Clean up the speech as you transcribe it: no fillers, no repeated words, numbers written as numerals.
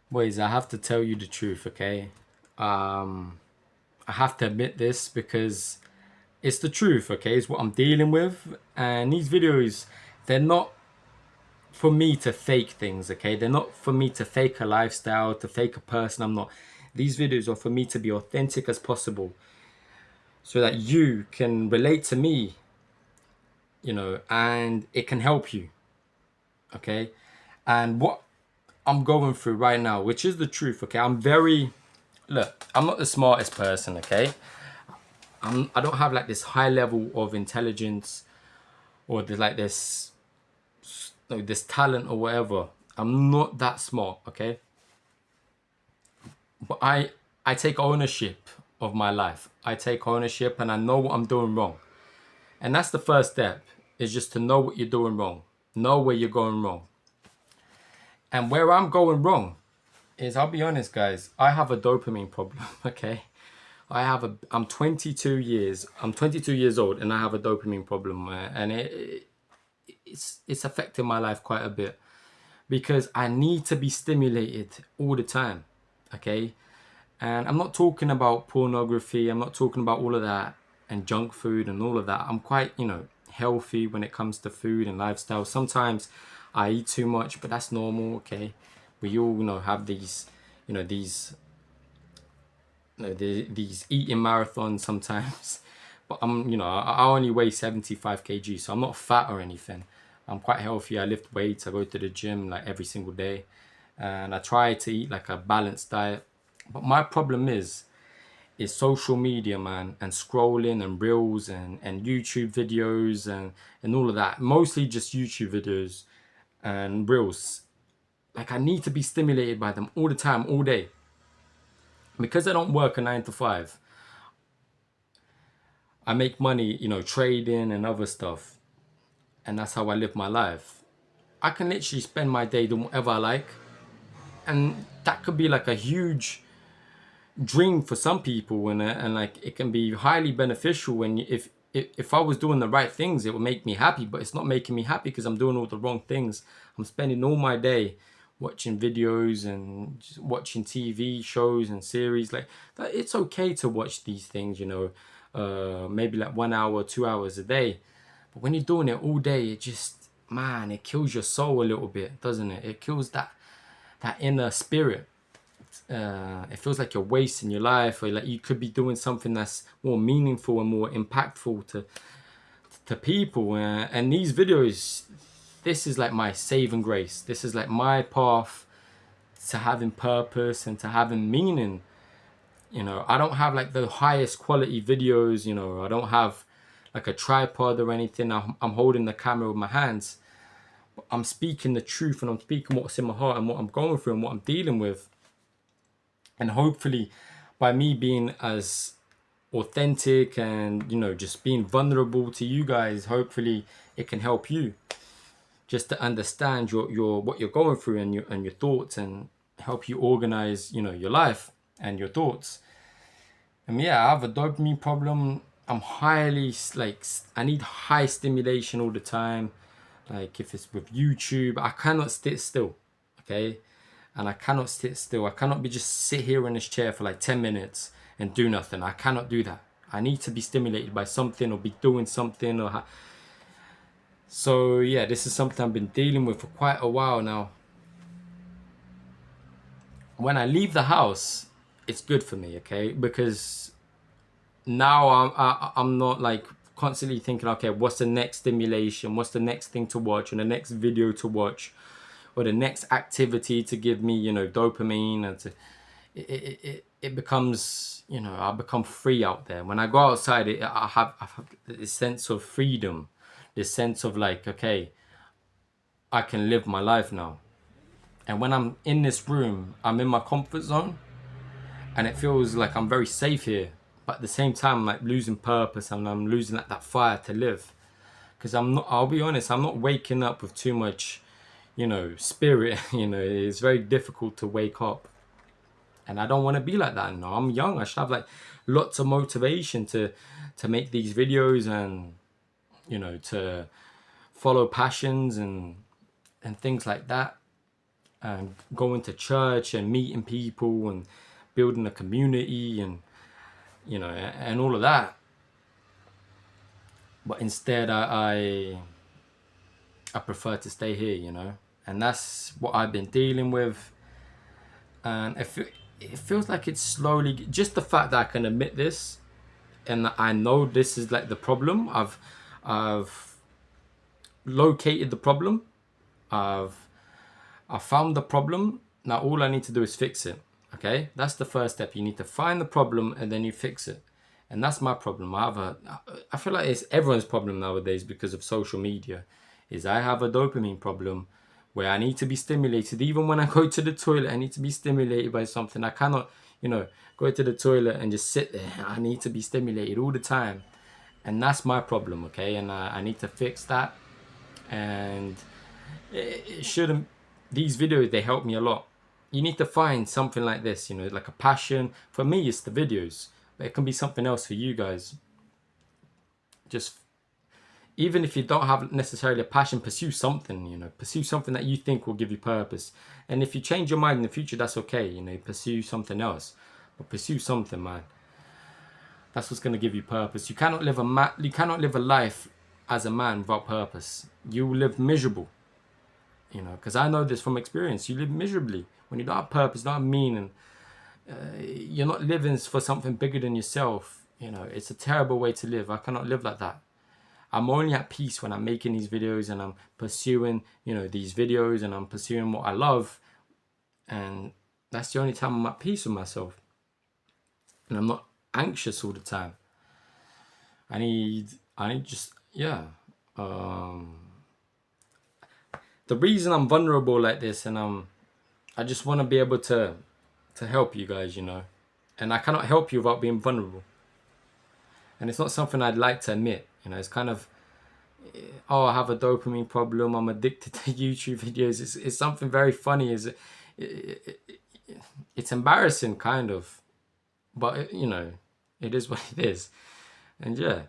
Boys, I have to tell you the truth, okay? I have to admit this because it's the truth, okay? It's what I'm dealing with. And these videos, they're not for me to fake things, okay? They're not for me to fake a lifestyle, to fake a person. I'm not. These videos are for me to be authentic as possible so that you can relate to me, and it can help you, okay? And what I'm going through right now, which is the truth, okay? Look, I'm not the smartest person, okay? I don't have like this high level of intelligence or this talent or whatever. I'm not that smart, okay? But I take ownership of my life. I take ownership and I know what I'm doing wrong. And that's the first step, is just to know what you're doing wrong. Know where you're going wrong. And where I'm going wrong is, I'll be honest, guys, I have a dopamine problem, okay? I'm 22 years old and I have a dopamine problem, and it's affecting my life quite a bit because I need to be stimulated all the time, okay? And I'm not talking about pornography, I'm not talking about all of that and junk food and all of that. I'm quite, healthy when it comes to food and lifestyle. Sometimes I eat too much, but that's normal, okay? We all, have these these eating marathons sometimes. But I only weigh 75 kg, so I'm not fat or anything. I'm quite healthy. I lift weights. I go to the gym like every single day, and I try to eat like a balanced diet. But my problem is social media, man, and scrolling and reels and YouTube videos and all of that. Mostly just YouTube videos and reels. Like, I need to be stimulated by them all the time, all day. Because I don't work a 9 to 5, I make money, trading and other stuff. And that's how I live my life. I can literally spend my day doing whatever I like. And that could be like a huge dream for some people. And like, it can be highly beneficial when if I was doing the right things, it would make me happy. But it's not making me happy because I'm doing all the wrong things. I'm spending all my day watching videos and just watching TV shows and series. Like, it's okay to watch these things, maybe like 1 hour, 2 hours a day. But when you're doing it all day, it just, man, it kills your soul a little bit, doesn't it? It kills that inner spirit. It feels like you're wasting your life, or like you could be doing something that's more meaningful and more impactful to people. And these videos, this is like my saving grace. This is like my path to having purpose and to having meaning. I don't have like the highest quality videos. I don't have like a tripod or anything. I'm holding the camera with my hands. But I'm speaking the truth and I'm speaking what's in my heart and what I'm going through and what I'm dealing with. And hopefully, by me being as authentic and just being vulnerable to you guys, hopefully it can help you just to understand your what you're going through and your thoughts, and help you organize your life and your thoughts. And yeah, I have a dopamine problem. I'm highly like, I need high stimulation all the time. Like, if it's with YouTube, I cannot sit still, okay? And I cannot sit still. I cannot be just sit here in this chair for like 10 minutes and do nothing. I cannot do that. I need to be stimulated by something or be doing something so yeah, this is something I've been dealing with for quite a while now. When I leave the house, it's good for me, okay? Because now I'm not like constantly thinking, okay, what's the next stimulation? What's the next thing to watch, or the next video to watch, or the next activity to give me, dopamine, and it becomes, I become free out there. When I go outside, I have this sense of freedom, this sense of like, okay, I can live my life now. And when I'm in this room, I'm in my comfort zone, and it feels like I'm very safe here. But at the same time, I'm like losing purpose, and I'm losing that fire to live. Because I'm not, I'll be honest, I'm not waking up with too much, spirit. It's very difficult to wake up. And I don't want to be like that. No, I'm young. I should have like lots of motivation to make these videos and, to follow passions and things like that. and going to church and meeting people and building a community and, you know, and all of that. But instead, I prefer to stay here, you know, and that's what I've been dealing with. And it feels like it's slowly, just the fact that I can admit this and I know this is like the problem. I've located the problem. I've I found the problem. Now all I need to do is fix it. Okay, that's the first step. You need to find the problem and then you fix it. And that's my problem. I feel like it's everyone's problem nowadays because of social media. Is I have a dopamine problem where I need to be stimulated. Even when I go to the toilet, I need to be stimulated by something. I cannot, you know, go to the toilet and just sit there. I need to be stimulated all the time. And that's my problem, okay? And I need to fix that. And it shouldn't, these videos, they help me a lot. You need to find something like this, you know, like a passion. For me, it's the videos, but it can be something else for you guys. Just, even if you don't have necessarily a passion, pursue something, you know, pursue something that you think will give you purpose. And if you change your mind in the future, that's okay, you know, pursue something else. But pursue something, man. That's what's going to give you purpose. You cannot live a life as a man without purpose. You will live miserable. You know, because I know this from experience. You live miserably when you don't have purpose, don't have meaning. You're not living for something bigger than yourself. You know, it's a terrible way to live. I cannot live like that. I'm only at peace when I'm making these videos and I'm pursuing, you know, these videos and I'm pursuing what I love. And that's the only time I'm at peace with myself. And I'm not anxious all the time. I need just, yeah. The reason I'm vulnerable like this and I just want to be able to help you guys, you know. And I cannot help you without being vulnerable. And it's not something I'd like to admit, you know. It's kind of, oh, I have a dopamine problem. I'm addicted to YouTube videos. It's something very funny. It's embarrassing, kind of. But, you know, it is what it is. And yeah.